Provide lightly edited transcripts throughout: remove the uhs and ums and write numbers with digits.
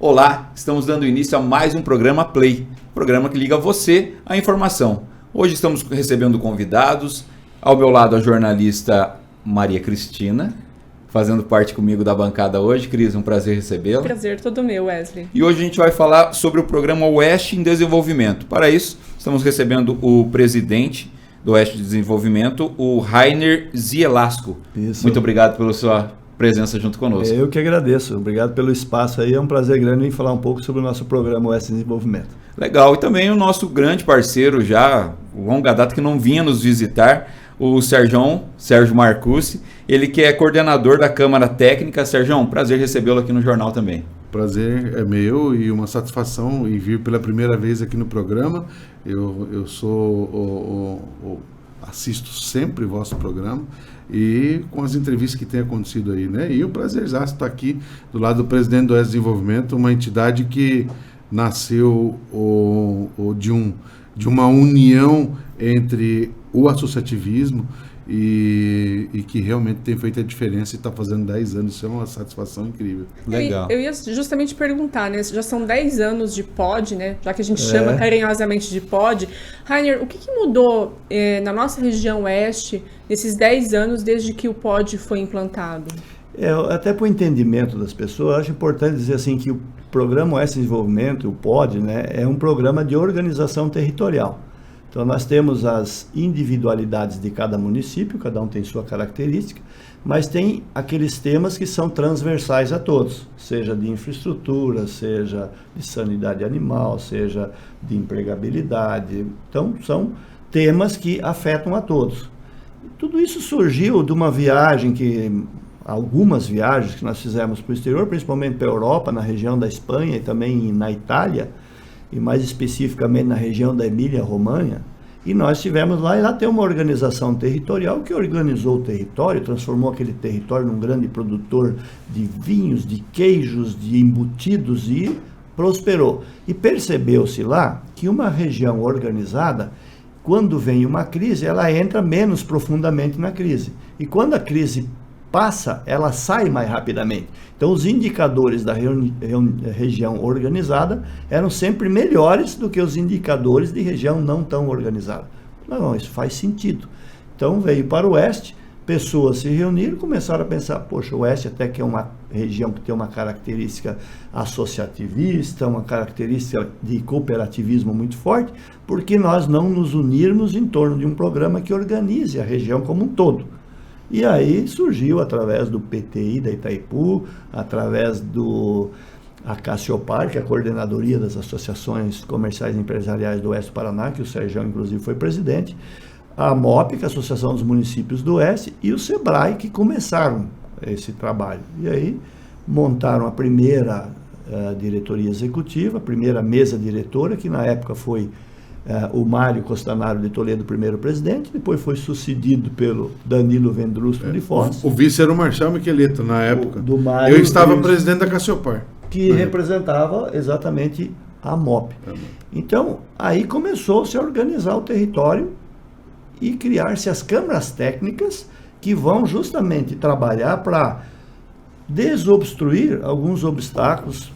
Olá, estamos dando início a mais um programa Play, programa que liga você à informação. Hoje estamos recebendo convidados, ao meu lado a jornalista Maria Cristina, fazendo parte comigo da bancada hoje. Cris, um prazer recebê-la. Prazer todo meu, Wesley. E hoje a gente vai falar sobre o programa Oeste em Desenvolvimento. Para isso, estamos recebendo o presidente do Oeste de Desenvolvimento, o Rainer Zielasco. Isso. Muito obrigado pela sua presença junto conosco. Eu que agradeço. Obrigado pelo espaço aí. É um prazer grande em falar um pouco sobre o nosso programa Oeste de Desenvolvimento. Legal. E também o nosso grande parceiro já, longa data, que não vinha nos visitar, o Sérgio Marcucci, ele que é coordenador da Câmara Técnica. Sérgio, prazer recebê-lo aqui no jornal também. Prazer é meu e uma satisfação em vir pela primeira vez aqui no programa. Eu assisto sempre o vosso programa e com as entrevistas que têm acontecido aí, né? E o prazerzaço estar aqui do lado do presidente do Oeste de Desenvolvimento, uma entidade que nasceu de uma união entre o associativismo e que realmente tem feito a diferença e está fazendo 10 anos. Isso é uma satisfação incrível. Legal. Eu ia justamente perguntar, né? Já são 10 anos de POD, né? Já que a gente chama carinhosamente de POD. Rainer, o que mudou na nossa região oeste nesses 10 anos desde que o POD foi implantado? Até para o entendimento das pessoas, eu acho importante dizer assim que o Programa Oeste de Desenvolvimento, o POD, né, é um programa de organização territorial. Então nós temos as individualidades de cada município, cada um tem sua característica, mas tem aqueles temas que são transversais a todos, seja de infraestrutura, seja de sanidade animal, seja de empregabilidade. Então são temas que afetam a todos. Tudo isso surgiu de uma viagem algumas viagens que nós fizemos para o exterior, principalmente para a Europa, na região da Espanha e também na Itália, e mais especificamente na região da Emília-Romanha, e nós estivemos lá, e lá tem uma organização territorial que organizou o território, transformou aquele território num grande produtor de vinhos, de queijos, de embutidos, e prosperou. E percebeu-se lá que uma região organizada, quando vem uma crise, ela entra menos profundamente na crise. E quando a crise passa, ela sai mais rapidamente. Então, os indicadores da região organizada eram sempre melhores do que os indicadores de região não tão organizada. Não, isso faz sentido. Então, veio para o Oeste, pessoas se reuniram, começaram a pensar, poxa, o Oeste até que é uma região que tem uma característica associativista, uma característica de cooperativismo muito forte, por que nós não nos unirmos em torno de um programa que organize a região como um todo? E aí surgiu através do PTI da Itaipu, através do Acaciopar, que é a Coordenadoria das Associações Comerciais e Empresariais do Oeste do Paraná, que o Sérgio inclusive foi presidente, a MOP, que é a Associação dos Municípios do Oeste, e o SEBRAE, que começaram esse trabalho. E aí montaram a primeira diretoria executiva, a primeira mesa diretora, que na época foi o Mário Costanaro de Toledo, primeiro presidente, depois foi sucedido pelo Danilo Vendrusco de Foz. O vice era o Marcelo Miqueleto na época. Do Mário, eu estava presidente da Cassiopar. Que representava exatamente a MOP. Então, aí começou-se a organizar o território e criar-se as câmaras técnicas que vão justamente trabalhar para desobstruir alguns obstáculos,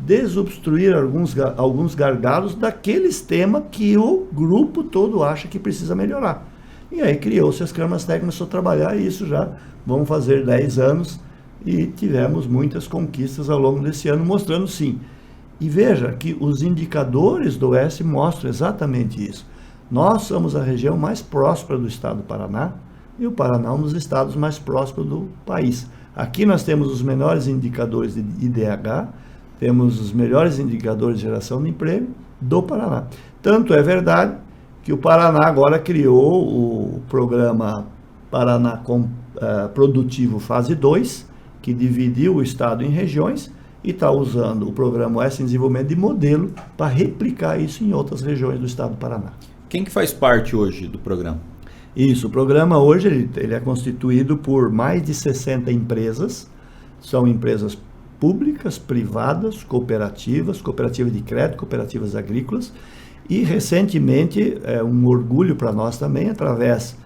desobstruir alguns gargalos daqueles temas que o grupo todo acha que precisa melhorar. E aí criou-se as câmaras técnicas, começou a trabalhar, e isso já vão fazer 10 anos, e tivemos muitas conquistas ao longo desse ano, mostrando sim. E veja que os indicadores do Oeste mostram exatamente isso. Nós somos a região mais próspera do estado do Paraná, e o Paraná é um dos estados mais prósperos do país. Aqui nós temos os menores indicadores de IDH, temos os melhores indicadores de geração de emprego do Paraná. Tanto é verdade que o Paraná agora criou o programa Paraná Produtivo Fase 2, que dividiu o estado em regiões, e está usando o programa Oeste em Desenvolvimento de modelo para replicar isso em outras regiões do estado do Paraná. Quem que faz parte hoje do programa? Isso, o programa hoje ele é constituído por mais de 60 empresas, são empresas públicas, privadas, cooperativas de crédito, cooperativas agrícolas, e recentemente, é um orgulho para nós também, através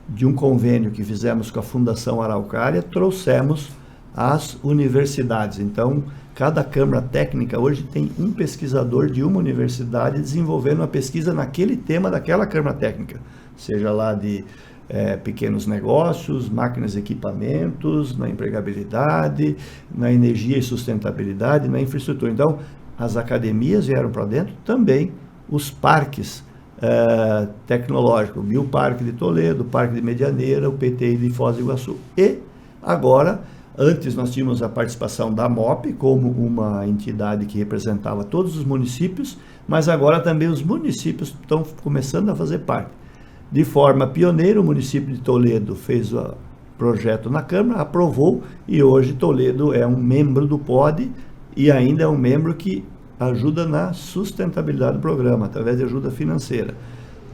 de um convênio que fizemos com a Fundação Araucária, trouxemos as universidades. Então, Cada Câmara Técnica hoje tem um pesquisador de uma universidade desenvolvendo uma pesquisa naquele tema daquela Câmara Técnica, seja lá de pequenos negócios, máquinas e equipamentos, na empregabilidade, na energia e sustentabilidade, na infraestrutura. Então, as academias vieram para dentro, também os parques tecnológicos, o Bioparque de Toledo, o Parque de Medianeira, o PTI de Foz do Iguaçu. E agora, antes nós tínhamos a participação da MOP como uma entidade que representava todos os municípios, mas agora também os municípios estão começando a fazer parte. De forma pioneira, o município de Toledo fez o projeto na Câmara, aprovou, e hoje Toledo é um membro do POD e ainda é um membro que ajuda na sustentabilidade do programa, através de ajuda financeira.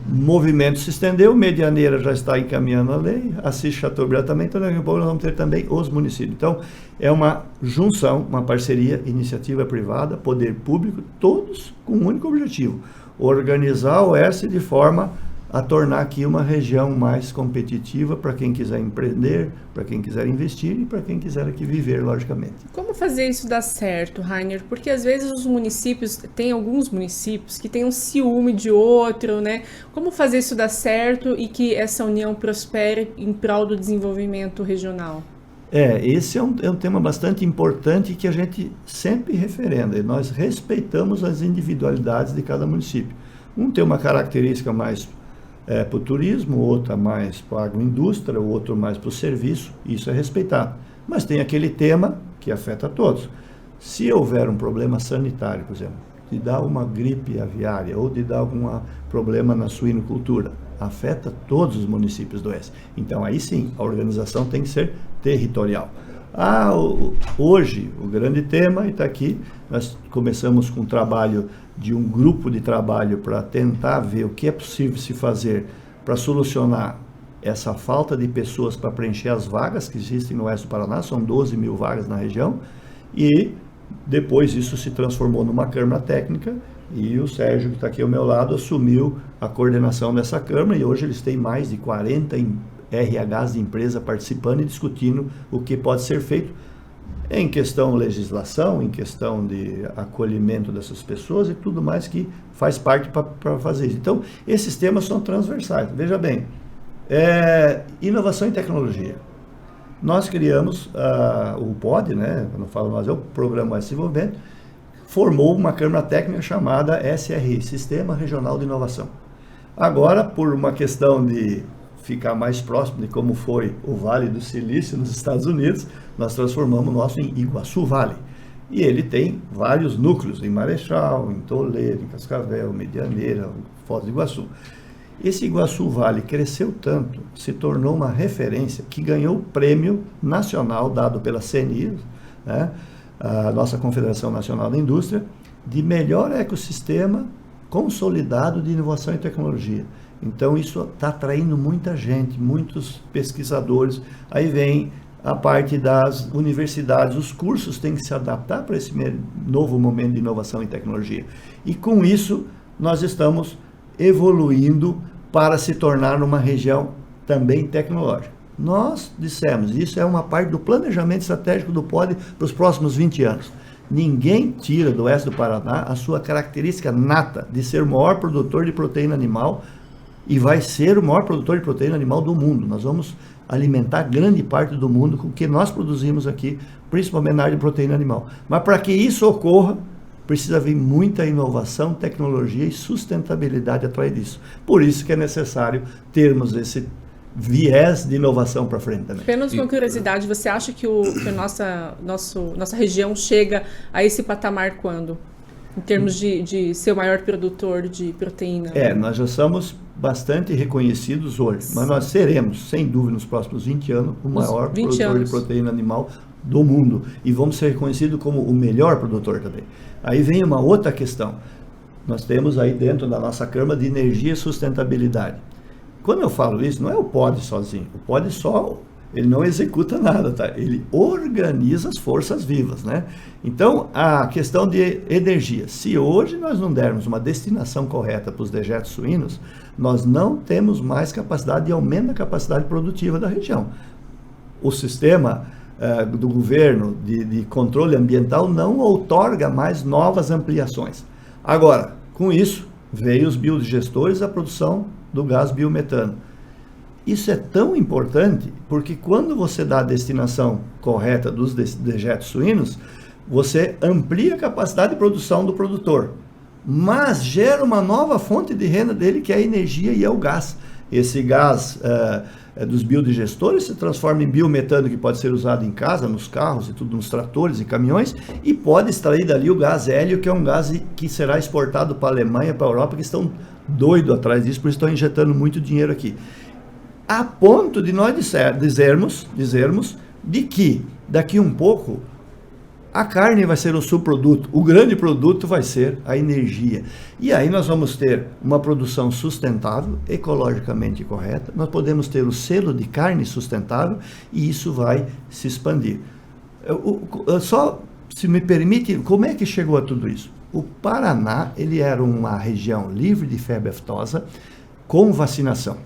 O movimento se estendeu, Medianeira já está encaminhando a lei, Assis Chateaubriand também, então daqui a pouco nós vamos ter também os municípios. Então, é uma junção, uma parceria, iniciativa privada, poder público, todos com um único objetivo: organizar o Oeste de forma a tornar aqui uma região mais competitiva para quem quiser empreender, para quem quiser investir e para quem quiser aqui viver, logicamente. Como fazer isso dar certo, Rainer? Porque às vezes os municípios, tem alguns municípios que têm um ciúme de outro, né? Como fazer isso dar certo e que essa união prospere em prol do desenvolvimento regional? Esse é um tema bastante importante que a gente sempre referenda, e nós respeitamos as individualidades de cada município. Um tem uma característica mais para o turismo, outra mais para a agroindústria, o outro mais para o serviço, isso é respeitado. Mas tem aquele tema que afeta a todos. Se houver um problema sanitário, por exemplo, de dar uma gripe aviária ou de dar algum problema na suinocultura, afeta todos os municípios do Oeste. Então aí sim, a organização tem que ser territorial. Hoje, o grande tema, e está aqui, nós começamos com um trabalho de um grupo de trabalho para tentar ver o que é possível se fazer para solucionar essa falta de pessoas para preencher as vagas que existem no Oeste do Paraná, são 12 mil vagas na região, e depois isso se transformou numa Câmara Técnica, e o Sérgio, que está aqui ao meu lado, assumiu a coordenação dessa Câmara, e hoje eles têm mais de 40 RHs de empresa participando e discutindo o que pode ser feito em questão de legislação, em questão de acolhimento dessas pessoas e tudo mais que faz parte para fazer isso. Então, esses temas são transversais. Veja bem, inovação e tecnologia. Nós criamos o POD, né? Quando eu falo nós, é o Programa Oeste de Desenvolvimento, formou uma Câmara Técnica chamada SRI, Sistema Regional de Inovação. Agora, por uma questão de ficar mais próximo de como foi o Vale do Silício nos Estados Unidos, nós transformamos o nosso em Iguaçu Vale. E ele tem vários núcleos, em Marechal, em Toledo, em Cascavel, Medianeira, Foz do Iguaçu. Esse Iguaçu Vale cresceu tanto, se tornou uma referência que ganhou o prêmio nacional dado pela CNI, né, a nossa Confederação Nacional da Indústria, de melhor ecossistema consolidado de inovação e tecnologia. Então isso está atraindo muita gente, muitos pesquisadores. Aí vem a parte das universidades, os cursos têm que se adaptar para esse novo momento de inovação e tecnologia. E com isso nós estamos evoluindo para se tornar uma região também tecnológica. Nós dissemos, isso é uma parte do planejamento estratégico do POD para os próximos 20 anos. Ninguém tira do Oeste do Paraná a sua característica nata de ser o maior produtor de proteína animal, e vai ser o maior produtor de proteína animal do mundo. Nós vamos alimentar grande parte do mundo com o que nós produzimos aqui, principalmente na área de proteína animal. Mas para que isso ocorra, precisa vir muita inovação, tecnologia e sustentabilidade atrás disso. Por isso que é necessário termos esse viés de inovação para frente também. Apenas uma curiosidade, você acha que a nossa região chega a esse patamar quando? Em termos de ser o maior produtor de proteína? Nós já somos bastante reconhecidos hoje, mas nós seremos, sem dúvida, nos próximos 20 anos, o maior produtor de proteína animal do mundo. E vamos ser reconhecidos como o melhor produtor também. Aí vem uma outra questão. Nós temos aí dentro da nossa Câmara de Energia e Sustentabilidade. Quando eu falo isso, não é o POD sozinho. O POD só, ele não executa nada, tá? Ele organiza as forças vivas, né? Então, a questão de energia. Se hoje nós não dermos uma destinação correta para os dejetos suínos, nós não temos mais capacidade de aumento da capacidade produtiva da região. O sistema do governo de controle ambiental não outorga mais novas ampliações. Agora, com isso, veio os biodigestores, a produção do gás biometano. Isso é tão importante porque quando você dá a destinação correta dos dejetos suínos, você amplia a capacidade de produção do produtor, mas gera uma nova fonte de renda dele, que é a energia e é o gás. Esse gás dos biodigestores se transforma em biometano, que pode ser usado em casa, nos carros e tudo, nos tratores e caminhões, e pode extrair dali o gás hélio, que é um gás que será exportado para a Alemanha, para a Europa, que estão doidos atrás disso, por isso estão injetando muito dinheiro aqui. A ponto de nós dizermos de que daqui um pouco a carne vai ser o subproduto, o grande produto vai ser a energia. E aí nós vamos ter uma produção sustentável, ecologicamente correta, nós podemos ter o selo de carne sustentável e isso vai se expandir. Só, se me permite, como é que chegou a tudo isso? O Paraná, ele era uma região livre de febre aftosa com vacinação.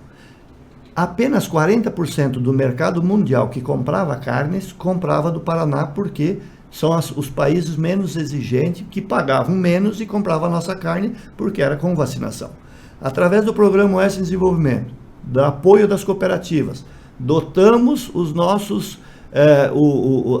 Apenas 40% do mercado mundial que comprava carnes, comprava do Paraná, porque são os países menos exigentes, que pagavam menos e compravam a nossa carne, porque era com vacinação. Através do Programa Oeste de Desenvolvimento, do apoio das cooperativas, dotamos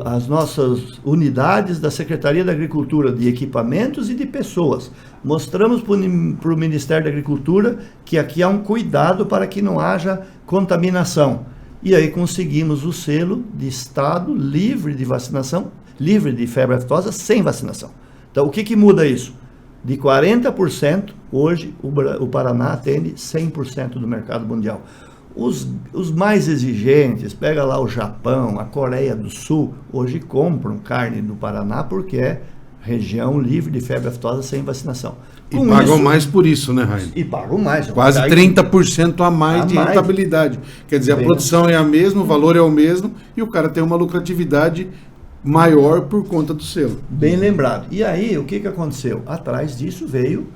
as nossas unidades da Secretaria da Agricultura de equipamentos e de pessoas. Mostramos para o Ministério da Agricultura que aqui há um cuidado para que não haja contaminação. E aí conseguimos o selo de estado livre de vacinação, livre de febre aftosa, sem vacinação. Então, o que muda isso? De 40%, hoje o Paraná atende 100% do mercado mundial. Os mais exigentes, pega lá o Japão, a Coreia do Sul, hoje compram carne do Paraná porque é região livre de febre aftosa sem vacinação. E pagam mais por isso, né, Rainer? E pagam mais. Quase 30% a mais de rentabilidade. Quer dizer, a produção é a mesma, o valor é o mesmo e o cara tem uma lucratividade maior por conta do selo. Bem lembrado. E aí, o que aconteceu? Atrás disso veio,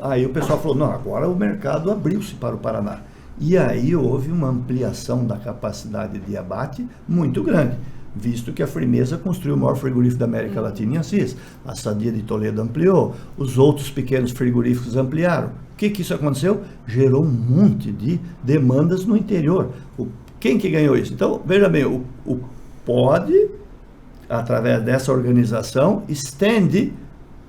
aí o pessoal falou, não, agora o mercado abriu-se para o Paraná. E aí houve uma ampliação da capacidade de abate muito grande, visto que a Frimeza construiu o maior frigorífico da América Latina em Assis, a Sadia de Toledo ampliou, os outros pequenos frigoríficos ampliaram. O que isso aconteceu? Gerou um monte de demandas no interior. Quem que ganhou isso? Então, veja bem, o POD, através dessa organização, estende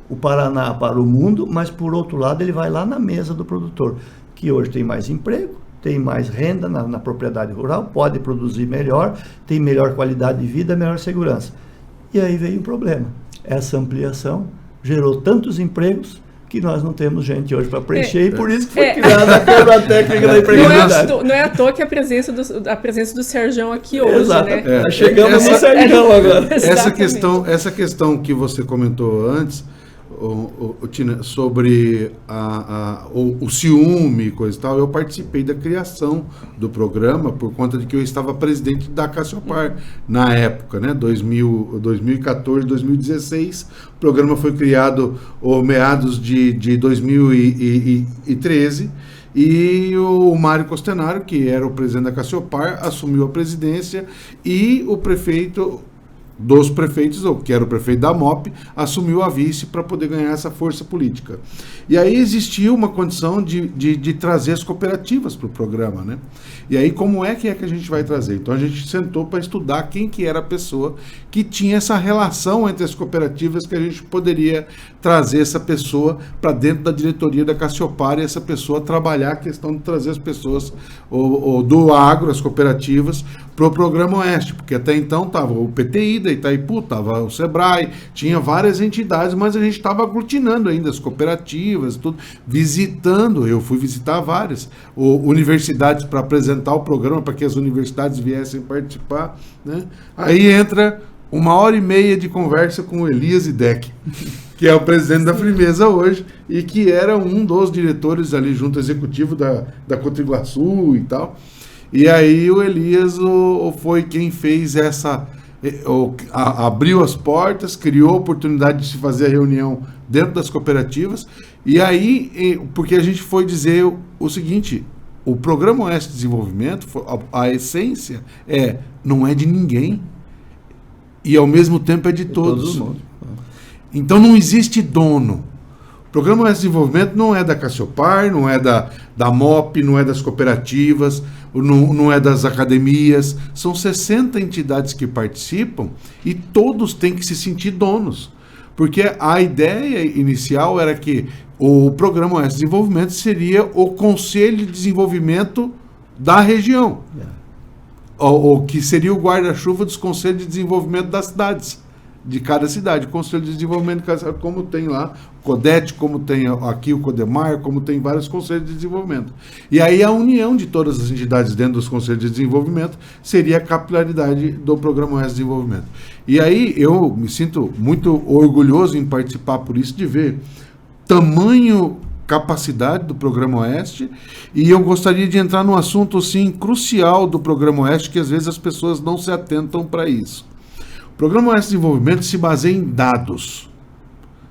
o Paraná para o mundo, mas por outro lado ele vai lá na mesa do produtor, que hoje tem mais emprego, tem mais renda na propriedade rural, pode produzir melhor, tem melhor qualidade de vida, melhor segurança. E aí veio um problema. Essa ampliação gerou tantos empregos que nós não temos gente hoje para preencher, e por isso que foi criada a técnica da empregabilidade. Não é à toa que a presença do Sérgio aqui hoje, exato, né? Chegamos no Sérgio agora. Essa questão que você comentou antes, Tina, sobre o ciúme e coisa e tal, eu participei da criação do programa por conta de que eu estava presidente da Cassiopar na época, né, 2014, 2016. O programa foi criado meados de 2013 e o Mário Costenaro, que era o presidente da Cassiopar, assumiu a presidência e o prefeito dos prefeitos, ou que era o prefeito da MOP, assumiu a vice para poder ganhar essa força política. E aí existia uma condição de trazer as cooperativas para o programa, né? E aí como é que a gente vai trazer? Então a gente sentou para estudar quem que era a pessoa que tinha essa relação entre as cooperativas, que a gente poderia trazer essa pessoa para dentro da diretoria da Cassiopar e essa pessoa trabalhar a questão de trazer as pessoas do agro, as cooperativas, para o Programa Oeste, porque até então estava o PTI da Itaipu, estava o Sebrae, tinha várias entidades, mas a gente estava aglutinando ainda as cooperativas, tudo, visitando, eu fui visitar várias universidades para apresentar o programa, para que as universidades viessem participar, né? Aí entra 1h30 de conversa com o Elias Idec, que é o presidente da Frimeza hoje, e que era um dos diretores ali junto ao executivo da Cotriguaçu e tal. E aí o Elias foi quem fez abriu as portas, criou a oportunidade de se fazer a reunião dentro das cooperativas, e aí, porque a gente foi dizer o seguinte, o Programa Oeste de Desenvolvimento, a essência não é de ninguém, e ao mesmo tempo é de todos. Então não existe dono. O Programa Oeste de Desenvolvimento não é da Cassiopar, não é da MOP, não é das cooperativas, não é das academias. São 60 entidades que participam e todos têm que se sentir donos. Porque a ideia inicial era que o Programa Oeste de Desenvolvimento seria o Conselho de Desenvolvimento da região. Ou que seria o guarda-chuva dos Conselhos de Desenvolvimento das cidades. De cada cidade, o Conselho de Desenvolvimento, como tem lá o CODET, como tem aqui o CODEMAR, como tem vários Conselhos de Desenvolvimento. E aí a união de todas as entidades dentro dos Conselhos de Desenvolvimento seria a capilaridade do Programa Oeste de Desenvolvimento. E aí eu me sinto muito orgulhoso em participar por isso, de ver tamanho, capacidade do Programa Oeste, e eu gostaria de entrar num assunto assim, crucial do Programa Oeste, que às vezes as pessoas não se atentam para isso. O Programa Oeste de Desenvolvimento se baseia em dados,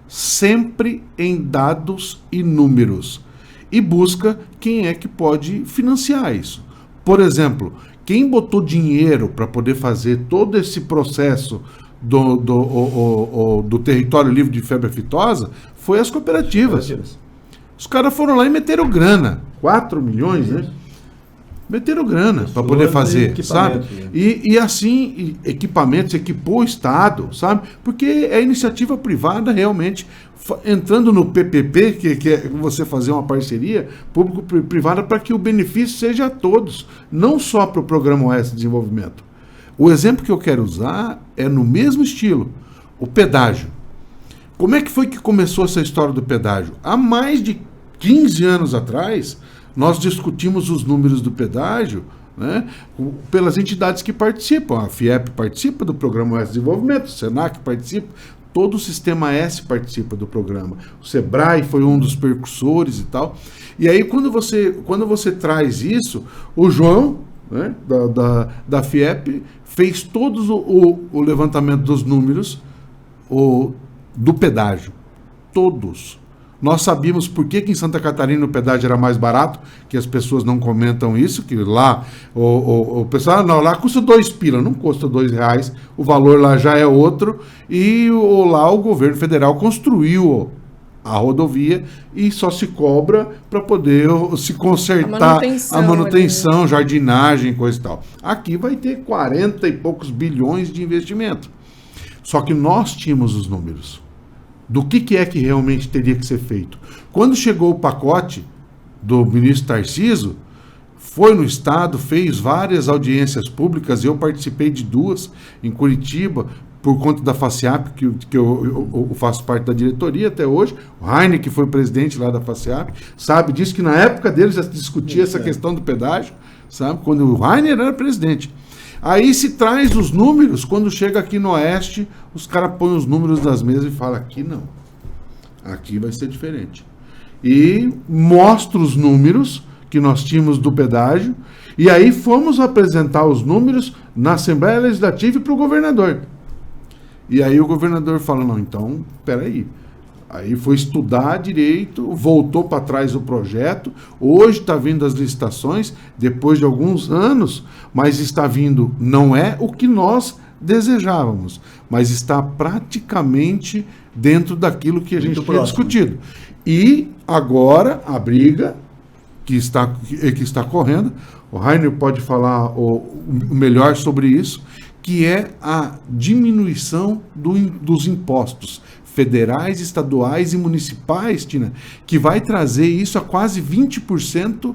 sempre em dados e números, e busca quem é que pode financiar isso. Por exemplo, quem botou dinheiro para poder fazer todo esse processo do território livre de febre aftosa foi as cooperativas. Os caras foram lá e meteram grana, 4 milhões, né? Meteram grana para poder fazer, sabe? E assim, equipamentos, equipou o Estado, sabe? Porque é iniciativa privada realmente, entrando no PPP, que é você fazer uma parceria público-privada para que o benefício seja a todos, não só para o Programa Oeste de Desenvolvimento. O exemplo que eu quero usar é no mesmo estilo, o pedágio. Como é que foi que começou essa história do pedágio? Há mais de 15 anos atrás, nós discutimos os números do pedágio, né, pelas entidades que participam. A FIEP participa do Programa Oeste de Desenvolvimento, o SENAC participa, todo o Sistema S participa do programa. O SEBRAE foi um dos percursores e tal. E aí, quando você traz isso, o João, né, da FIEP, fez todos o levantamento dos números do pedágio. Todos. Nós sabíamos por que em Santa Catarina o pedágio era mais barato, que as pessoas não comentam isso, que lá o pessoal, não, lá custa 2 pila, não custa R$2, o valor lá já é outro, e lá o governo federal construiu a rodovia e só se cobra para poder se consertar a manutenção, jardinagem, coisa e tal. Aqui vai ter 40 e poucos bilhões de investimento. Só que nós tínhamos os números do que é que realmente teria que ser feito. Quando chegou o pacote do ministro Tarcísio, foi no Estado, fez várias audiências públicas, eu participei de 2 em Curitiba, por conta da FACIAP, que eu faço parte da diretoria até hoje. O Rainer, que foi presidente lá da FACIAP, sabe disso, que na época dele já se discutia essa questão do pedágio, sabe? Quando o Rainer era presidente. Aí se traz os números, quando chega aqui no Oeste, os caras põem os números nas mesas e falam, aqui não, aqui vai ser diferente. E mostra os números que nós tínhamos do pedágio, e aí fomos apresentar os números na Assembleia Legislativa e para o governador. E aí o governador fala, não, então, peraí. Aí foi estudar direito, voltou para trás o projeto, hoje está vindo as licitações, depois de alguns anos, mas está vindo, não é o que nós desejávamos, mas está praticamente dentro daquilo que a gente tinha discutido. E agora a briga que está correndo, o Rainer pode falar o melhor sobre isso, que é a diminuição dos impostos federais, estaduais e municipais, Tina, que vai trazer isso a quase 20%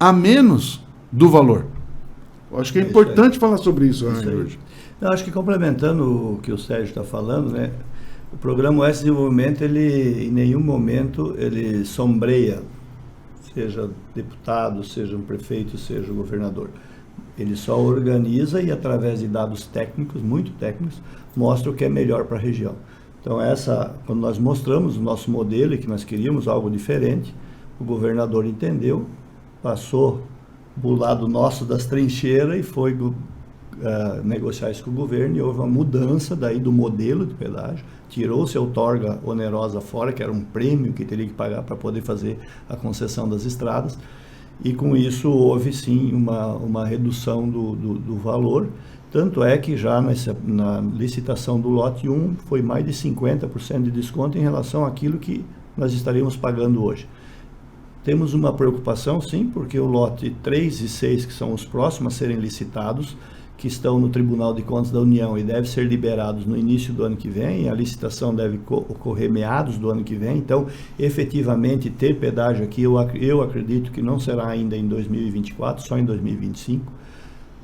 a menos do valor. Eu acho que é importante falar sobre isso, Rainer, hoje. Eu acho que complementando o que o Sérgio está falando, né, o Programa Oeste de Desenvolvimento, ele em nenhum momento ele sombreia, seja deputado, seja um prefeito, seja um governador. Ele só organiza e, através de dados técnicos, muito técnicos, mostra o que é melhor para a região. Então, quando nós mostramos o nosso modelo e que nós queríamos algo diferente, o governador entendeu, passou do lado nosso das trincheiras e foi negociar isso com o governo, e houve uma mudança daí do modelo de pedágio, tirou-se a outorga onerosa fora, que era um prêmio que teria que pagar para poder fazer a concessão das estradas, e com isso houve sim uma redução do valor, Tanto é que já na licitação do lote 1 foi mais de 50% de desconto em relação àquilo que nós estaríamos pagando hoje. Temos uma preocupação, sim, porque o lote 3 e 6, que são os próximos a serem licitados, que estão no Tribunal de Contas da União e devem ser liberados no início do ano que vem, a licitação deve ocorrer meados do ano que vem, então, efetivamente, ter pedágio aqui, eu acredito que não será ainda em 2024, só em 2025.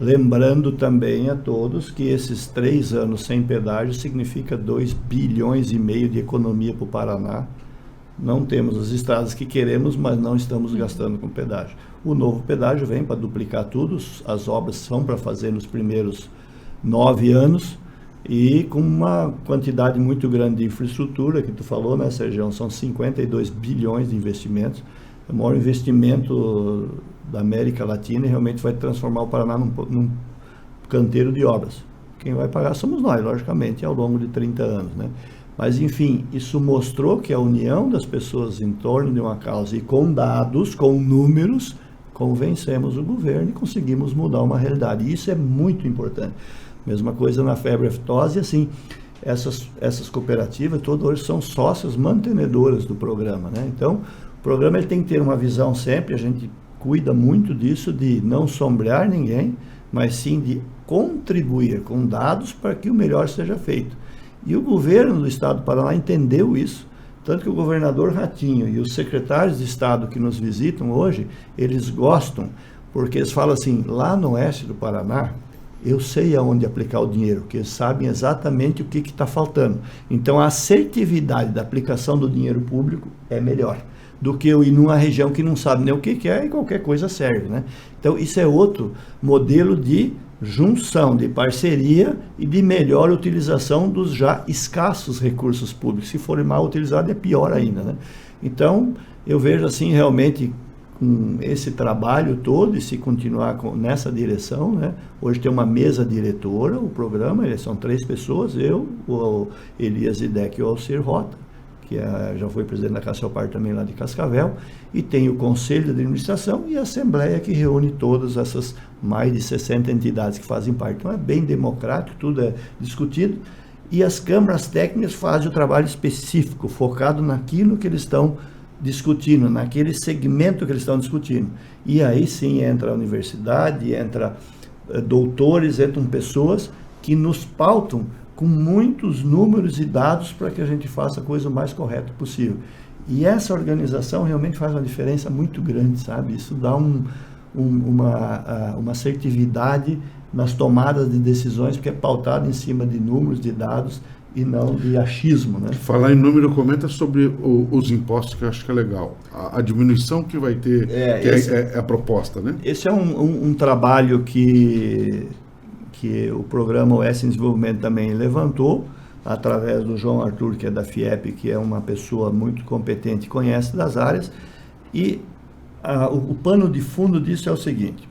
Lembrando também a todos que esses 3 anos sem pedágio significa 2,5 bilhões de economia para o Paraná. Não temos as estradas que queremos, mas não estamos gastando com pedágio. O novo pedágio vem para duplicar tudo, as obras são para fazer nos primeiros 9 anos e com uma quantidade muito grande de infraestrutura, que tu falou, né, Sérgio? São 52 bilhões de investimentos. O maior investimento da América Latina e realmente vai transformar o Paraná num canteiro de obras. Quem vai pagar somos nós, logicamente, ao longo de 30 anos, né? Mas, enfim, isso mostrou que a união das pessoas em torno de uma causa e com dados, com números, convencemos o governo e conseguimos mudar uma realidade. E isso é muito importante. Mesma coisa na febre aftosa, assim, essas cooperativas todas hoje são sócias mantenedoras do programa, né? Então, o programa ele tem que ter uma visão sempre, a gente cuida muito disso, de não sombrear ninguém, mas sim de contribuir com dados para que o melhor seja feito. E o governo do Estado do Paraná entendeu isso, tanto que o governador Ratinho e os secretários de Estado que nos visitam hoje, eles gostam, porque eles falam assim, lá no oeste do Paraná, eu sei aonde aplicar o dinheiro, porque eles sabem exatamente o que está faltando. Então, a assertividade da aplicação do dinheiro público é melhor do que eu ir numa região que não sabe nem o que é e qualquer coisa serve, né? Então, isso é outro modelo de junção, de parceria e de melhor utilização dos já escassos recursos públicos. Se forem mal utilizados, é pior ainda, né? Então, eu vejo assim, realmente, com esse trabalho todo, e se continuar nessa direção, né? Hoje tem uma mesa diretora, o programa, são 3 pessoas, eu, o Elias Idec e o Alcir Rota, que já foi presidente da Cassiopar também lá de Cascavel, e tem o Conselho de Administração e a Assembleia, que reúne todas essas mais de 60 entidades que fazem parte. Então é bem democrático, tudo é discutido, e as câmaras técnicas fazem o trabalho específico, focado naquilo que eles estão discutindo, naquele segmento que eles estão discutindo. E aí sim entra a universidade, entra doutores, entram pessoas que nos pautam com muitos números e dados para que a gente faça a coisa o mais correta possível. E essa organização realmente faz uma diferença muito grande, sabe? Isso dá uma assertividade nas tomadas de decisões, porque é pautado em cima de números, de dados e não de achismo, né? Falar em número, comenta sobre os impostos, que eu acho que é legal. A diminuição que vai ter, é a proposta, né? Esse é um trabalho que o programa OS em Desenvolvimento também levantou, através do João Arthur, que é da FIEP, que é uma pessoa muito competente e conhece das áreas, e o pano de fundo disso é o seguinte: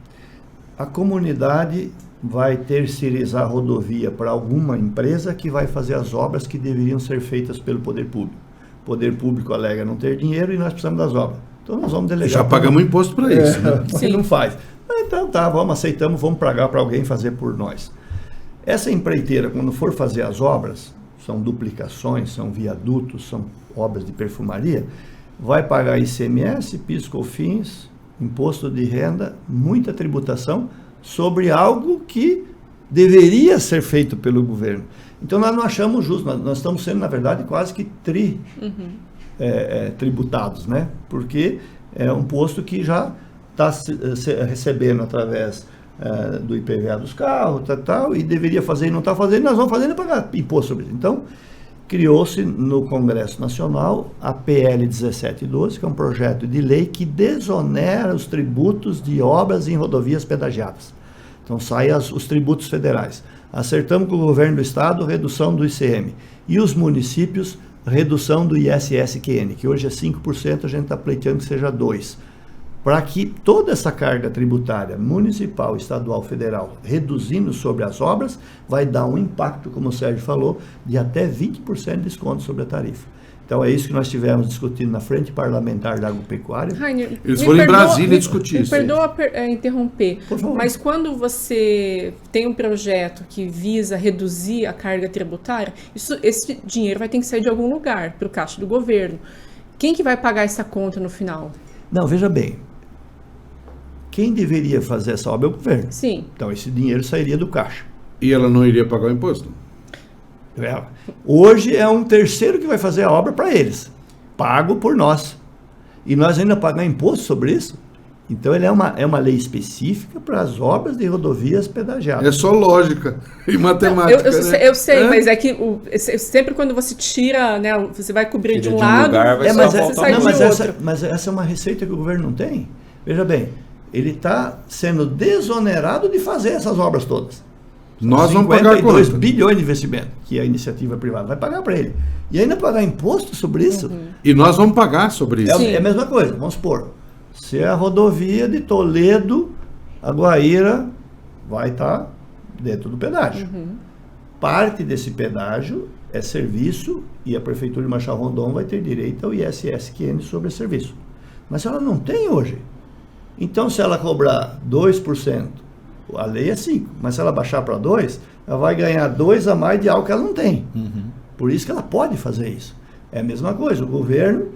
a comunidade vai terceirizar a rodovia para alguma empresa que vai fazer as obras que deveriam ser feitas pelo poder público. O poder público alega não ter dinheiro e nós precisamos das obras. Então nós vamos delegar. Já pagamos imposto para isso, né? Sim. Não faz. Então tá, aceitamos, vamos pagar para alguém fazer por nós. Essa empreiteira, quando for fazer as obras, são duplicações, são viadutos, são obras de perfumaria, vai pagar ICMS, PIS, COFINS, imposto de renda, muita tributação sobre algo que deveria ser feito pelo governo. Então nós não achamos justo, nós estamos sendo, na verdade, quase que tributados, né? Porque é um posto que já está recebendo através do IPVA dos carros, tal, e deveria fazer e não está fazendo, nós vamos fazendo e pagar imposto sobre isso. Então, criou-se no Congresso Nacional a PL 1712, que é um projeto de lei que desonera os tributos de obras em rodovias pedagiadas. Então, saem os tributos federais. Acertamos com o governo do Estado, redução do ICM. E os municípios, redução do ISSQN, que hoje é 5%, a gente está pleiteando que seja 2%. Para que toda essa carga tributária municipal, estadual, federal, reduzindo sobre as obras, vai dar um impacto, como o Sérgio falou, de até 20% de desconto sobre a tarifa. Então é isso que nós estivemos discutindo na Frente Parlamentar da Agropecuária. Rainer, Eles foram em Brasília discutir isso. Me perdoa interromper, Por favor. mas quando você tem um projeto que visa reduzir a carga tributária, esse dinheiro vai ter que sair de algum lugar, para o caixa do governo. Quem que vai pagar essa conta no final? Não, veja bem, quem deveria fazer essa obra é o governo. Sim. Então esse dinheiro sairia do caixa. E ela não iria pagar o imposto? Hoje é um terceiro que vai fazer a obra para eles, pago por nós. E nós ainda pagamos imposto sobre isso. Então ele é uma lei específica para as obras de rodovias pedagiadas. É só lógica e matemática. Eu sei, mas é que sempre quando você tira, né, você vai cobrir de um lado, você sai de outro. Mas essa é uma receita que o governo não tem. Veja bem, ele está sendo desonerado de fazer essas obras todas. Nós vamos pagar 52 bilhões de investimento que a iniciativa privada vai pagar para ele. E ainda pagar imposto sobre isso. E nós vamos pagar sobre isso. É a mesma coisa, vamos supor. Se é a rodovia de Toledo a Guaíra vai estar dentro do pedágio. Parte desse pedágio é serviço e a Prefeitura de Marechal Rondon vai ter direito ao ISSQN sobre esse serviço. Mas ela não tem hoje. Então, se ela cobrar 2%, a lei é 5%, mas se ela baixar para 2%, ela vai ganhar 2% a mais de algo que ela não tem. Por isso que ela pode fazer isso. É a mesma coisa, o governo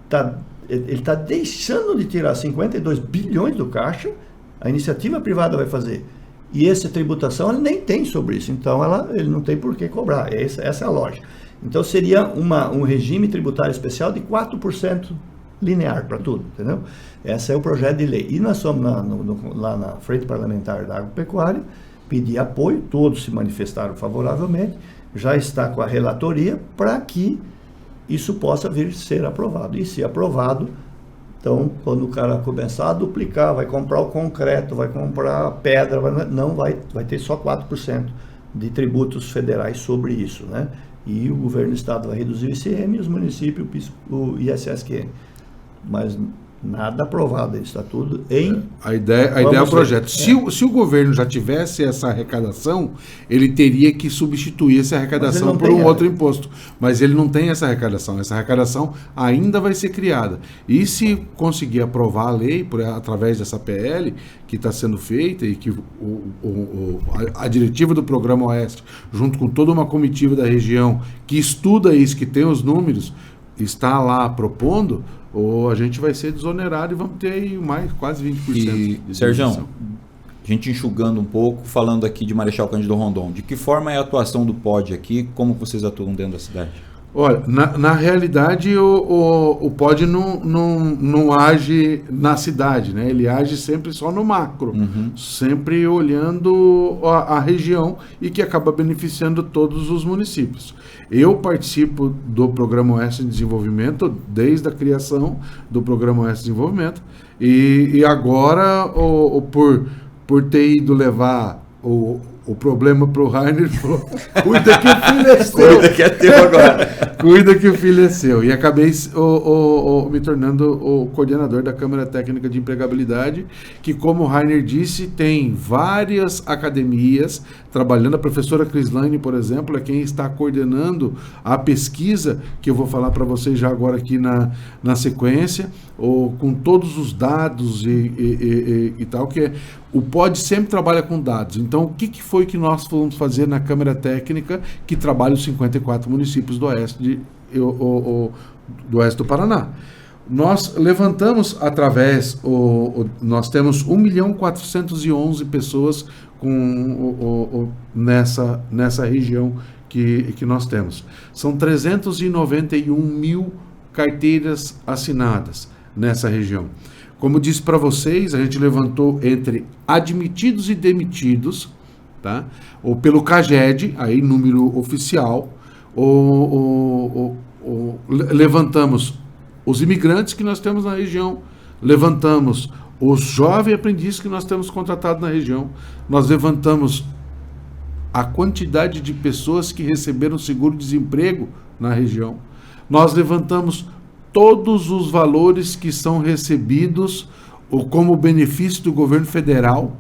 está deixando de tirar 52 bilhões do caixa, a iniciativa privada vai fazer. E essa tributação ele nem tem sobre isso, então ele não tem por que cobrar, essa é a lógica. Então seria um regime tributário especial de 4% linear para tudo, entendeu? Esse é o projeto de lei. E nós somos lá na Frente Parlamentar da Agropecuária, pedir apoio, todos se manifestaram favoravelmente, já está com a relatoria para que isso possa vir ser aprovado. E se aprovado, então, quando o cara começar a duplicar, vai comprar o concreto, vai comprar a pedra, vai ter só 4% de tributos federais sobre isso, né? E o governo do estado vai reduzir o ICM e os municípios o ISSQN. Mas nada aprovado, está tudo em... A ideia é o projeto. Se o governo já tivesse essa arrecadação, ele teria que substituir essa arrecadação por um outro imposto. Mas ele não tem essa arrecadação. Essa arrecadação ainda vai ser criada. E se conseguir aprovar a lei através dessa PL que está sendo feita e que a diretiva do Programa Oeste, junto com toda uma comitiva da região que estuda isso, que tem os números, está lá propondo, ou a gente vai ser desonerado e vamos ter aí mais quase 20%. E, Serjão, a gente enxugando um pouco, falando aqui de Marechal Cândido Rondon, de que forma é a atuação do POD aqui, como vocês atuam dentro da cidade? Olha, na realidade o POD não age na cidade, né? Ele age sempre só no macro, sempre olhando a região e que acaba beneficiando todos os municípios. Eu participo do Programa Oeste de Desenvolvimento desde a criação do Programa Oeste de Desenvolvimento e agora por ter ido levar o problema para o Rainer, cuida que o filho é seu. Cuida que é teu agora. Cuida que o filho é seu. E acabei me tornando o coordenador da Câmara Técnica de Empregabilidade, que, como o Rainer disse, tem várias academias trabalhando. A professora Crislaine, por exemplo, é quem está coordenando a pesquisa, que eu vou falar para vocês já agora aqui na sequência, com todos os dados e tal, que o POD sempre trabalha com dados. Então, o que foi que nós fomos fazer na Câmara Técnica que trabalha os 54 municípios do Oeste do Oeste do Paraná? Nós levantamos nós temos 1.411.000 pessoas nessa região que nós temos. São 391 mil carteiras assinadas nessa região. Como disse para vocês, a gente levantou entre admitidos e demitidos, tá? Ou pelo CAGED, aí número oficial, levantamos os imigrantes que nós temos na região, levantamos os jovens aprendizes que nós temos contratado na região, nós levantamos a quantidade de pessoas que receberam seguro-desemprego na região, nós levantamos todos os valores que são recebidos como benefício do governo federal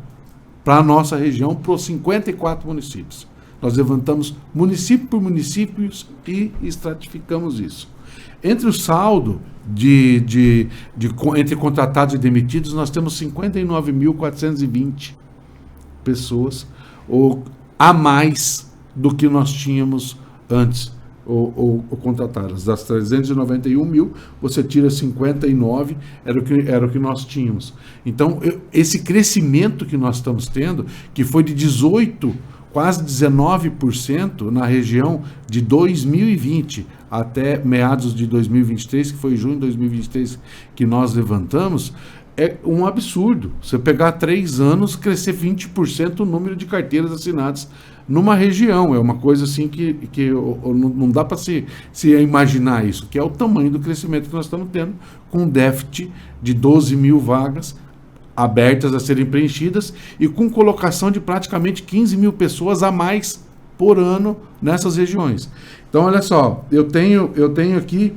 para a nossa região, para os 54 municípios. Nós levantamos município por município e estratificamos isso. Entre o saldo entre contratados e demitidos, nós temos 59.420 pessoas a mais do que nós tínhamos antes, ou contratadas. Das 391 mil, você tira 59, era o que nós tínhamos. Então, esse crescimento que nós estamos tendo, que foi de 18%, quase 19% na região de 2020 até meados de 2023, que foi junho de 2023 que nós levantamos, é um absurdo. Você pegar 3 anos, crescer 20% o número de carteiras assinadas numa região. É uma coisa assim que não dá para se imaginar isso, que é o tamanho do crescimento que nós estamos tendo, com um déficit de 12 mil vagas abertas a serem preenchidas e com colocação de praticamente 15 mil pessoas a mais por ano nessas regiões. Então, olha só, eu tenho aqui,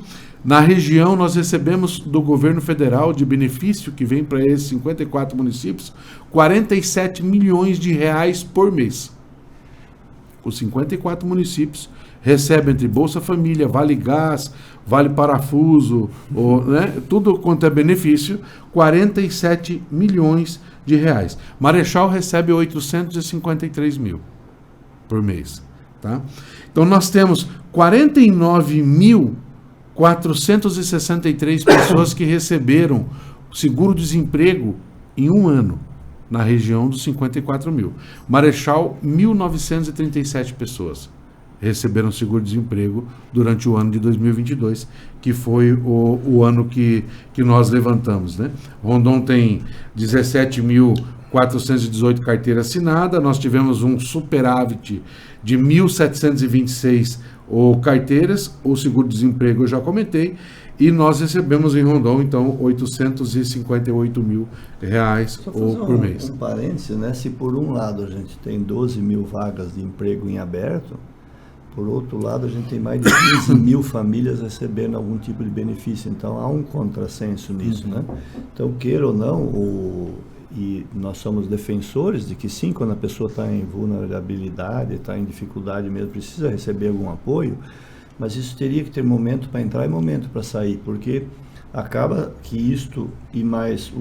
na região, nós recebemos do governo federal, de benefício que vem para esses 54 municípios, 47 milhões de reais por mês. Os 54 municípios recebem entre Bolsa Família, Vale Gás, Vale Parafuso, tudo quanto é benefício, 47 milhões de reais. Marechal recebe 853 mil por mês. Tá? Então nós temos 49.463 pessoas que receberam seguro-desemprego em um ano, na região dos 54 mil. Marechal, 1.937 pessoas receberam seguro-desemprego durante o ano de 2022, que foi o ano que nós levantamos, né? Rondon tem 17.418 carteiras assinadas, nós tivemos um superávit de 1.726 carteiras, o seguro-desemprego eu já comentei, e nós recebemos em Rondon, então, 858 mil reais por mês. Um parênteses, né? Se por um lado a gente tem 12 mil vagas de emprego em aberto, por outro lado a gente tem mais de 15 mil famílias recebendo algum tipo de benefício. Então há um contrassenso nisso, né? Então, queira ou não, e nós somos defensores de que sim, quando a pessoa está em vulnerabilidade, está em dificuldade mesmo, precisa receber algum apoio, mas isso teria que ter momento para entrar e momento para sair, porque acaba que isto e mais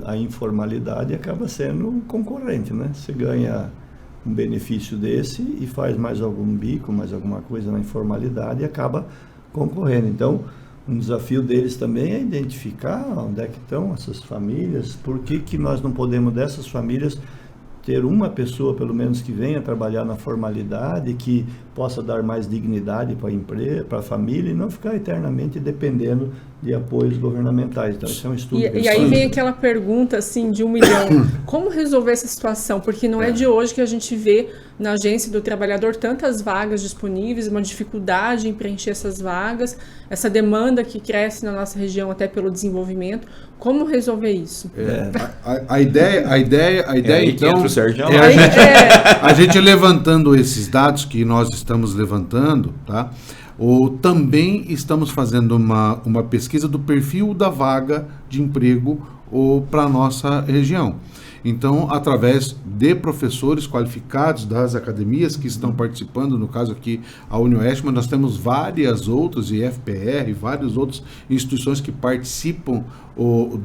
a informalidade acaba sendo um concorrente, né? Você ganha um benefício desse e faz mais algum bico, mais alguma coisa na informalidade e acaba concorrendo. Então, um desafio deles também é identificar onde é que estão essas famílias, por que nós não podemos dessas famílias ter uma pessoa, pelo menos, que venha trabalhar na formalidade, que possa dar mais dignidade para a empresa, para a família, e não ficar eternamente dependendo de apoios governamentais. Então, isso é um estudo. E aí vem aquela pergunta, assim, de 1 milhão. Como resolver essa situação? Porque não é de hoje que a gente vê na Agência do Trabalhador tantas vagas disponíveis, uma dificuldade em preencher essas vagas, essa demanda que cresce na nossa região até pelo desenvolvimento. Como resolver isso? A ideia então, a gente levantando esses dados que nós estamos levantando, tá? Também estamos fazendo uma pesquisa do perfil da vaga de emprego para a nossa região. Então, através de professores qualificados das academias que estão participando, no caso aqui a UniOeste, mas nós temos várias outras, IFPR, várias outras instituições que participam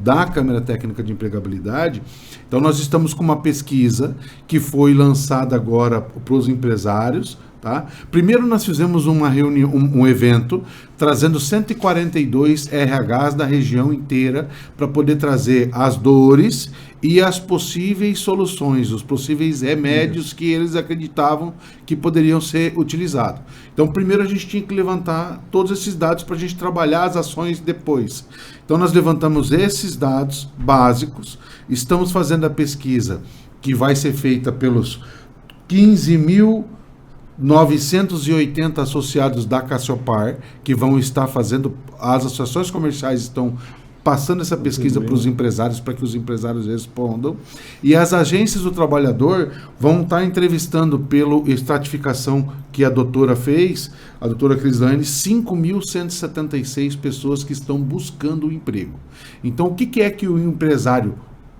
da Câmara Técnica de Empregabilidade. Então, nós estamos com uma pesquisa que foi lançada agora para os empresários. Tá? Primeiro nós fizemos uma reunião, um evento, trazendo 142 RHs da região inteira para poder trazer as dores e as possíveis soluções, os possíveis remédios que eles acreditavam que poderiam ser utilizados. Então, primeiro a gente tinha que levantar todos esses dados para a gente trabalhar as ações depois. Então, nós levantamos esses dados básicos, estamos fazendo a pesquisa que vai ser feita pelos 15.980 associados da Cassiopar, que vão estar fazendo, as associações comerciais estão passando essa pesquisa para os empresários, para que os empresários respondam, e as agências do trabalhador vão estar entrevistando pela estratificação que a doutora fez, a doutora Crislane, 5.176 pessoas que estão buscando o emprego. Então, o que é que o empresário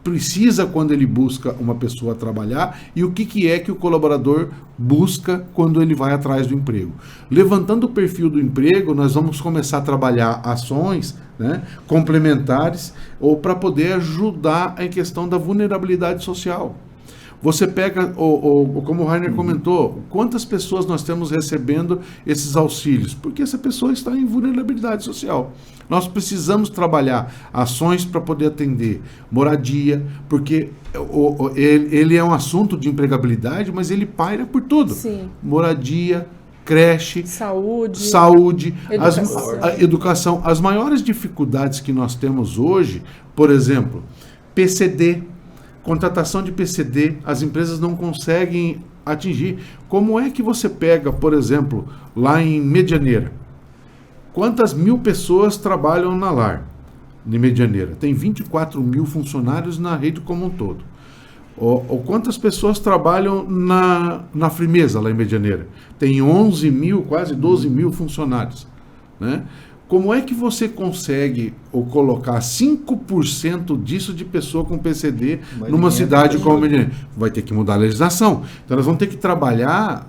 precisa quando ele busca uma pessoa a trabalhar e o que é que o colaborador busca quando ele vai atrás do emprego. Levantando o perfil do emprego, nós vamos começar a trabalhar ações, né, complementares ou para poder ajudar em questão da vulnerabilidade social. Você pega, como o Rainer comentou, quantas pessoas nós temos recebendo esses auxílios? Porque essa pessoa está em vulnerabilidade social. Nós precisamos trabalhar ações para poder atender moradia, porque ele é um assunto de empregabilidade, mas ele paira por tudo. Sim. Moradia, creche, saúde, educação. As maiores dificuldades que nós temos hoje, por exemplo, PCD, contratação de PCD, as empresas não conseguem atingir. Como é que você pega, por exemplo, lá em Medianeira? Quantas mil pessoas trabalham na LAR, de Medianeira? Tem 24 mil funcionários na rede como um todo. Ou quantas pessoas trabalham na Frimeza, lá em Medianeira? Tem 11 mil, quase 12 mil funcionários, né? Como é que você consegue colocar 5% disso de pessoa com PCD numa cidade como Medianeira? Vai ter que mudar a legislação. Então, nós vamos ter que trabalhar,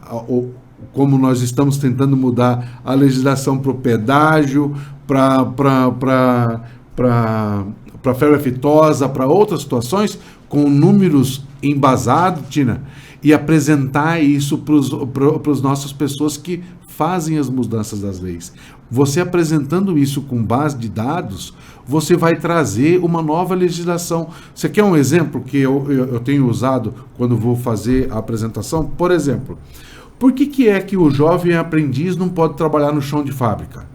como nós estamos tentando mudar a legislação para o pedágio, para febre aftosa, para outras situações, com números embasados, Tina, e apresentar isso para as nossas pessoas que fazem as mudanças das leis. Você apresentando isso com base de dados, você vai trazer uma nova legislação. Você quer um exemplo que eu tenho usado quando vou fazer a apresentação? Por exemplo, por que é que o jovem aprendiz não pode trabalhar no chão de fábrica?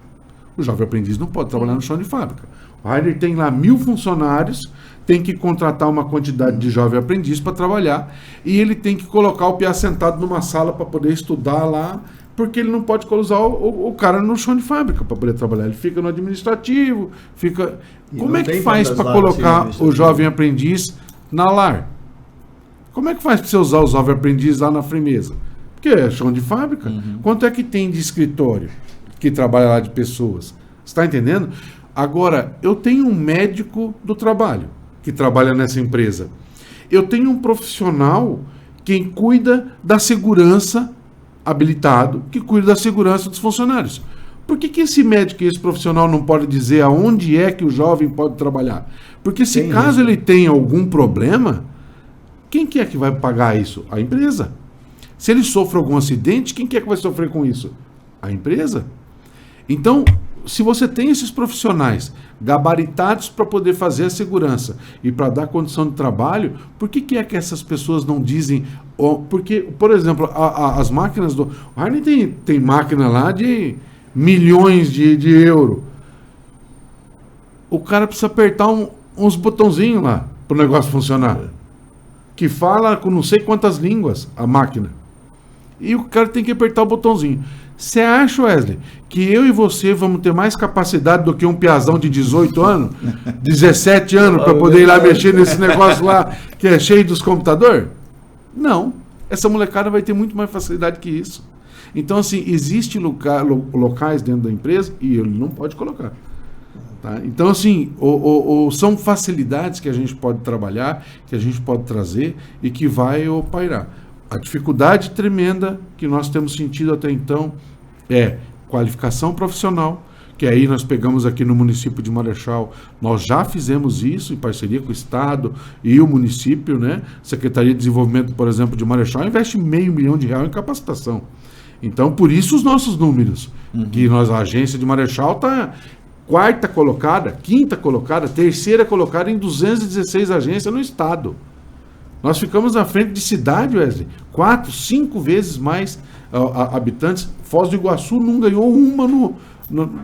O jovem aprendiz não pode trabalhar no chão de fábrica. O Rainer tem lá 1000 funcionários, tem que contratar uma quantidade de jovem aprendiz para trabalhar e ele tem que colocar o piá sentado numa sala para poder estudar lá, porque ele não pode usar o cara no chão de fábrica para poder trabalhar. Ele fica no administrativo, fica... Como é que faz para colocar o jovem aprendiz na LAR? Como é que faz para você usar o jovem aprendiz lá na Frimeza? Porque é chão de fábrica. Quanto é que tem de escritório que trabalha lá de pessoas? Você está entendendo? Agora, eu tenho um médico do trabalho que trabalha nessa empresa. Eu tenho um profissional quem cuida da segurança habilitado, que cuida da segurança dos funcionários. Por que esse médico e esse profissional não pode dizer aonde é que o jovem pode trabalhar? Porque se caso ele tenha algum problema, quem que é que vai pagar isso? A empresa. Se ele sofre algum acidente, quem que é que vai sofrer com isso? A empresa. Então, se você tem esses profissionais gabaritados para poder fazer a segurança e para dar condição de trabalho, por que é que essas pessoas não dizem... Porque, por exemplo, as máquinas do... O Rainer tem máquina lá de milhões de euros. O cara precisa apertar uns botãozinhos lá para o negócio funcionar. Que fala com não sei quantas línguas a máquina. E o cara tem que apertar o botãozinho. Você acha, Wesley, que eu e você vamos ter mais capacidade do que um piazão de 18 anos, 17 anos, para poder ir lá mexer nesse negócio lá que é cheio dos computadores? Não. Essa molecada vai ter muito mais facilidade que isso. Então, assim, existem locais dentro da empresa e ele não pode colocar. Tá? Então, assim, são facilidades que a gente pode trabalhar, que a gente pode trazer e que vai pairar. A dificuldade tremenda que nós temos sentido até então é qualificação profissional, que aí nós pegamos aqui no município de Marechal, nós já fizemos isso em parceria com o Estado e o município, né? Secretaria de Desenvolvimento, por exemplo, de Marechal, investe R$500 mil em capacitação. Então, por isso os nossos números, que a agência de Marechal está quarta colocada, quinta colocada, terceira colocada em 216 agências no Estado. Nós ficamos na frente de cidade, Wesley, 4, 5 vezes mais habitantes. Foz do Iguaçu não ganhou uma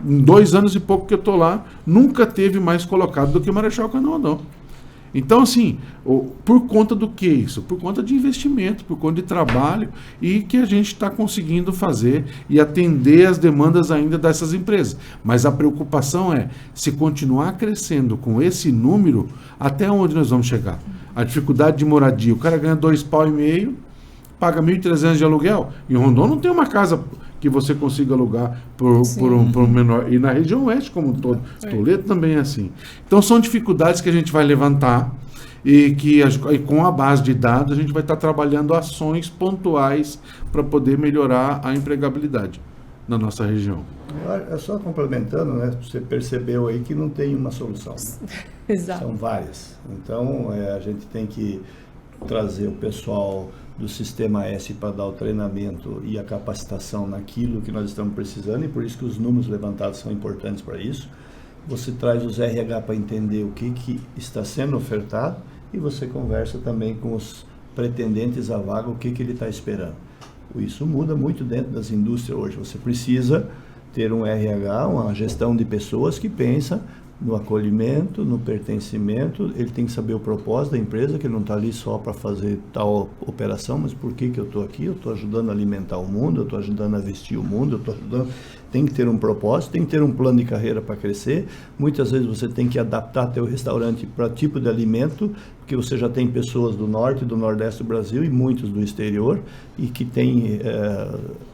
em 2 anos e pouco que eu estou lá, nunca teve mais colocado do que Marechal Canoadão. Então, assim, por conta do que isso? Por conta de investimento, por conta de trabalho e que a gente está conseguindo fazer e atender as demandas ainda dessas empresas. Mas a preocupação é, se continuar crescendo com esse número, até onde nós vamos chegar? A dificuldade de moradia, o cara ganha R$2,5 pau, paga 1.300 de aluguel. Em Rondon não tem uma casa que você consiga alugar por um menor. E na região oeste como um todo. Toledo também é assim. Então são dificuldades que a gente vai levantar e com a base de dados a gente vai estar trabalhando ações pontuais para poder melhorar a empregabilidade na nossa região. É só complementando, né? Você percebeu aí que não tem uma solução. Exato. São várias. Então, a gente tem que trazer o pessoal do Sistema S para dar o treinamento e a capacitação naquilo que nós estamos precisando, e por isso que os números levantados são importantes para isso. Você traz os RH para entender o que está sendo ofertado, e você conversa também com os pretendentes à vaga, o que ele está esperando. Isso muda muito dentro das indústrias hoje. Você precisa ter um RH, uma gestão de pessoas que pensa no acolhimento, no pertencimento. Ele tem que saber o propósito da empresa, que ele não está ali só para fazer tal operação, mas por que eu estou aqui? Eu estou ajudando a alimentar o mundo, eu estou ajudando a vestir o mundo, eu estou ajudando... Tem que ter um propósito, tem que ter um plano de carreira para crescer. Muitas vezes você tem que adaptar teu restaurante para tipo de alimento, porque você já tem pessoas do norte e do nordeste do Brasil e muitos do exterior, e que têm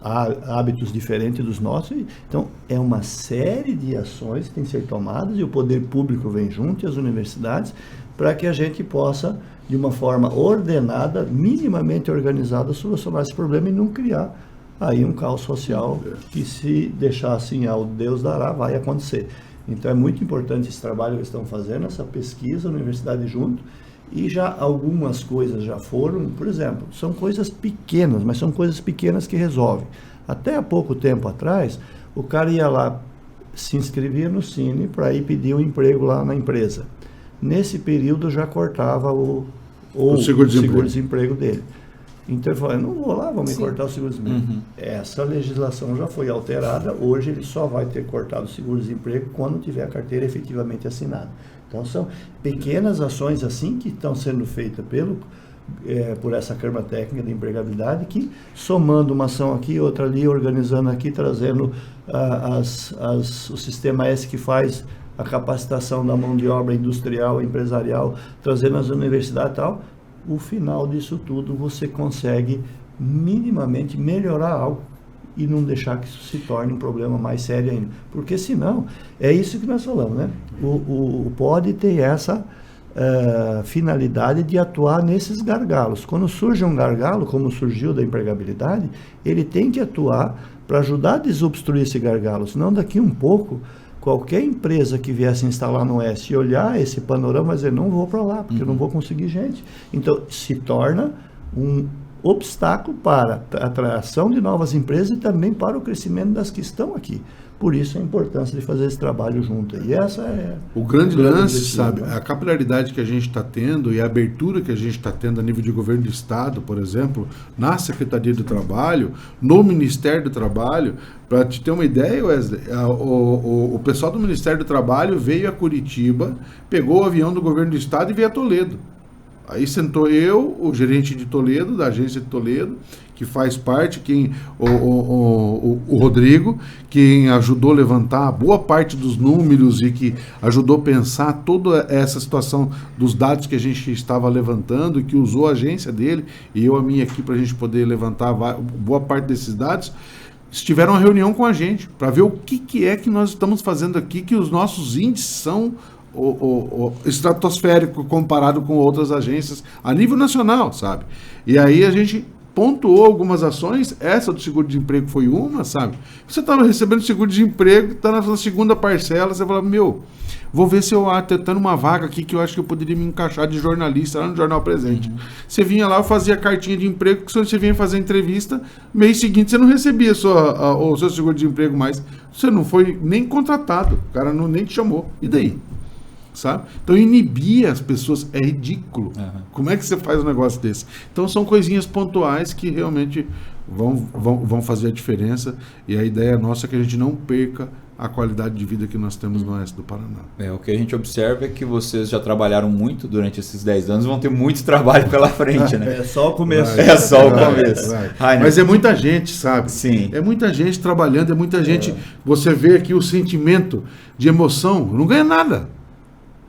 hábitos diferentes dos nossos. Então, é uma série de ações que têm que ser tomadas, e o poder público vem junto, e as universidades, para que a gente possa, de uma forma ordenada, minimamente organizada, solucionar esse problema e não criar aí um caos social que, se deixar assim ao Deus dará, vai acontecer. Então é muito importante esse trabalho que eles estão fazendo, essa pesquisa, a universidade junto, e já algumas coisas já foram, por exemplo, são coisas pequenas, mas são coisas pequenas que resolvem. Até há pouco tempo atrás, o cara ia lá, se inscrevia no Cine para ir pedir um emprego lá na empresa. Nesse período já cortava o seguro-desemprego dele. Então ele falou, eu não vou lá, vão me cortar o seguro-desemprego. Essa legislação já foi alterada, hoje ele só vai ter cortado o seguro-desemprego quando tiver a carteira efetivamente assinada. Então são pequenas ações assim que estão sendo feitas por essa Câmara Técnica de Empregabilidade, que somando uma ação aqui, outra ali, organizando aqui, trazendo o Sistema S que faz a capacitação da mão de obra industrial, empresarial, trazendo as universidades e tal. O final disso tudo, você consegue minimamente melhorar algo e não deixar que isso se torne um problema mais sério ainda. Porque senão, é isso que nós falamos, né? O POD tem essa finalidade de atuar nesses gargalos. Quando surge um gargalo, como surgiu da empregabilidade, ele tem que atuar para ajudar a desobstruir esse gargalo, senão daqui um pouco... Qualquer empresa que viesse instalar no S e olhar esse panorama, vai dizer, não vou para lá, porque eu não vou conseguir gente. Então, se torna um obstáculo para a atração de novas empresas e também para o crescimento das que estão aqui. Por isso a importância de fazer esse trabalho junto. E essa é o grande lance, sabe? A capilaridade que a gente está tendo e a abertura que a gente está tendo a nível de governo do Estado, por exemplo, na Secretaria do Trabalho, no Ministério do Trabalho. Para te ter uma ideia, Wesley, o pessoal do Ministério do Trabalho veio a Curitiba, pegou o avião do governo do Estado e veio a Toledo. Aí sentou eu, o gerente de Toledo, da agência de Toledo, que faz parte, o Rodrigo, quem ajudou a levantar boa parte dos números e que ajudou a pensar toda essa situação dos dados que a gente estava levantando e que usou a agência dele e eu a minha aqui para a gente poder levantar boa parte desses dados. Estiveram uma reunião com a gente para ver o que é que nós estamos fazendo aqui, que os nossos índices são o estratosférico comparado com outras agências a nível nacional, sabe? E aí a gente pontuou algumas ações, essa do seguro-desemprego foi uma, sabe? Você estava recebendo seguro-desemprego, está na sua segunda parcela, você fala, vou ver se eu tentando uma vaga aqui que eu acho que eu poderia me encaixar de jornalista lá no Jornal Presente. Você vinha lá, fazia cartinha de emprego, que você vinha fazer entrevista, mês seguinte você não recebia o seu seguro-desemprego mais, você não foi nem contratado, o cara nem te chamou. E daí? Sabe? Então inibir as pessoas é ridículo. Como é que você faz um negócio desse? Então são coisinhas pontuais que realmente vão fazer a diferença, e a ideia nossa é que a gente não perca a qualidade de vida que nós temos no oeste do Paraná. O que a gente observa é que vocês já trabalharam muito durante esses 10 anos, vão ter muito trabalho pela frente, né? É só o começo. É só o começo. Mas é muita gente, sabe? Sim. É muita gente trabalhando, é muita gente. Você vê aqui o sentimento de emoção, não ganha nada.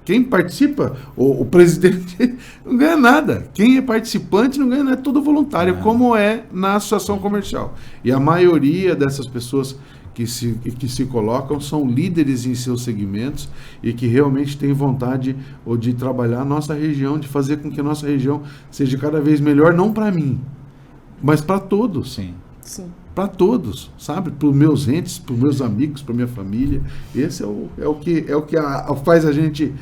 Quem participa, o presidente não ganha nada. Quem é participante não ganha nada, é tudo voluntário, como é na associação comercial. E a maioria dessas pessoas que se colocam, são líderes em seus segmentos e que realmente têm vontade de trabalhar a nossa região, de fazer com que a nossa região seja cada vez melhor, não para mim, mas para todos. Sim. Para todos, sabe? Para os meus entes, para os meus amigos, para minha família. Esse é o que faz a gente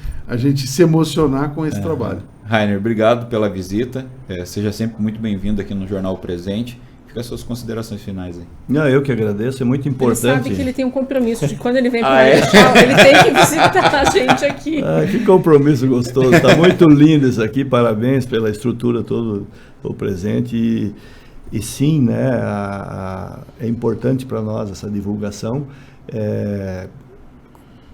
se emocionar com esse trabalho. Rainer, obrigado pela visita. Seja sempre muito bem-vindo aqui no Jornal Presente. Fica as suas considerações finais aí. Não, eu que agradeço, é muito importante. Ele sabe que ele tem um compromisso de quando ele vem para o Marechal, ele tem que visitar a gente aqui. Que compromisso gostoso. Está muito lindo isso aqui. Parabéns pela estrutura toda, o presente. E sim, né, é importante para nós essa divulgação.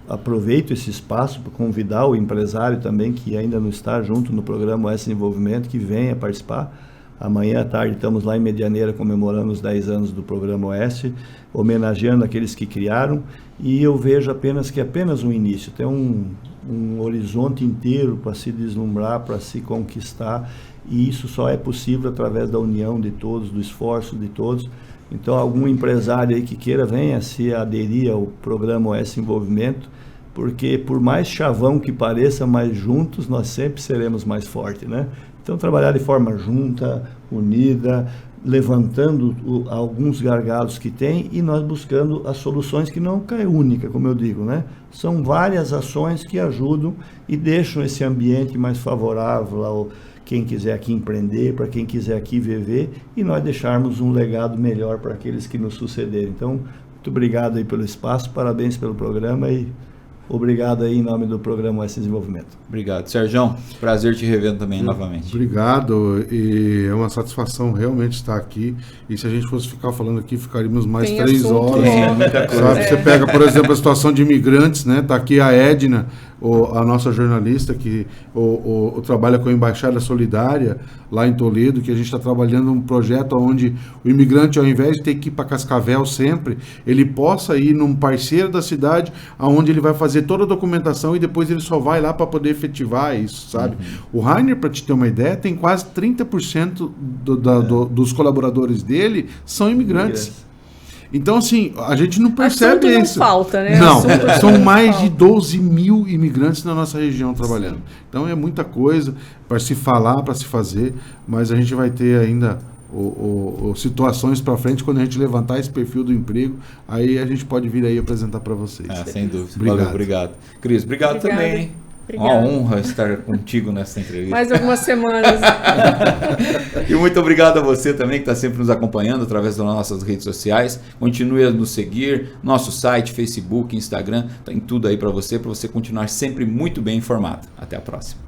Aproveito esse espaço para convidar o empresário também, que ainda não está junto no programa Oeste Desenvolvimento, que venha participar. Amanhã à tarde estamos lá em Medianeira comemorando os 10 anos do programa Oeste, homenageando aqueles que criaram, e eu vejo apenas que é apenas um início, tem um horizonte inteiro para se deslumbrar, para se conquistar, e isso só é possível através da união de todos, do esforço de todos. Então, algum empresário aí que queira, venha se aderir ao programa Oeste Desenvolvimento, porque por mais chavão que pareça, mas juntos nós sempre seremos mais fortes, né? Então, trabalhar de forma junta, unida, levantando alguns gargalos que tem e nós buscando as soluções, que não é única, como eu digo, né? São várias ações que ajudam e deixam esse ambiente mais favorável ao quem quiser aqui empreender, para quem quiser aqui viver, e nós deixarmos um legado melhor para aqueles que nos sucederem. Então, muito obrigado aí pelo espaço, parabéns pelo programa e obrigado aí em nome do programa Oeste Desenvolvimento. Obrigado. Sérgio, prazer te rever também novamente. Obrigado, e é uma satisfação realmente estar aqui, e se a gente fosse ficar falando aqui, ficaríamos mais 3 horas. Muita coisa. Sabe? Você pega, por exemplo, a situação de imigrantes, né? Está aqui a Edna, a nossa jornalista que trabalha com a Embaixada Solidária lá em Toledo, que a gente está trabalhando um projeto onde o imigrante, ao invés de ter que ir para Cascavel sempre, ele possa ir num parceiro da cidade, onde ele vai fazer toda a documentação e depois ele só vai lá para poder efetivar isso, sabe? O Rainer, para te ter uma ideia, tem quase 30% dos colaboradores dele são imigrantes. Então, assim, a gente não percebe assunto isso. Não falta, né? Não, são mais de 12 mil imigrantes na nossa região trabalhando. Sim. Então, é muita coisa para se falar, para se fazer, mas a gente vai ter ainda situações para frente quando a gente levantar esse perfil do emprego, aí a gente pode vir aí apresentar para vocês. Sem dúvida. Obrigado. Valeu, obrigado. Cris, obrigado também. Uma honra estar contigo nessa entrevista. Mais algumas semanas. E muito obrigado a você também que está sempre nos acompanhando através das nossas redes sociais. Continue a nos seguir, nosso site, Facebook, Instagram, tem tudo aí para você continuar sempre muito bem informado. Até a próxima.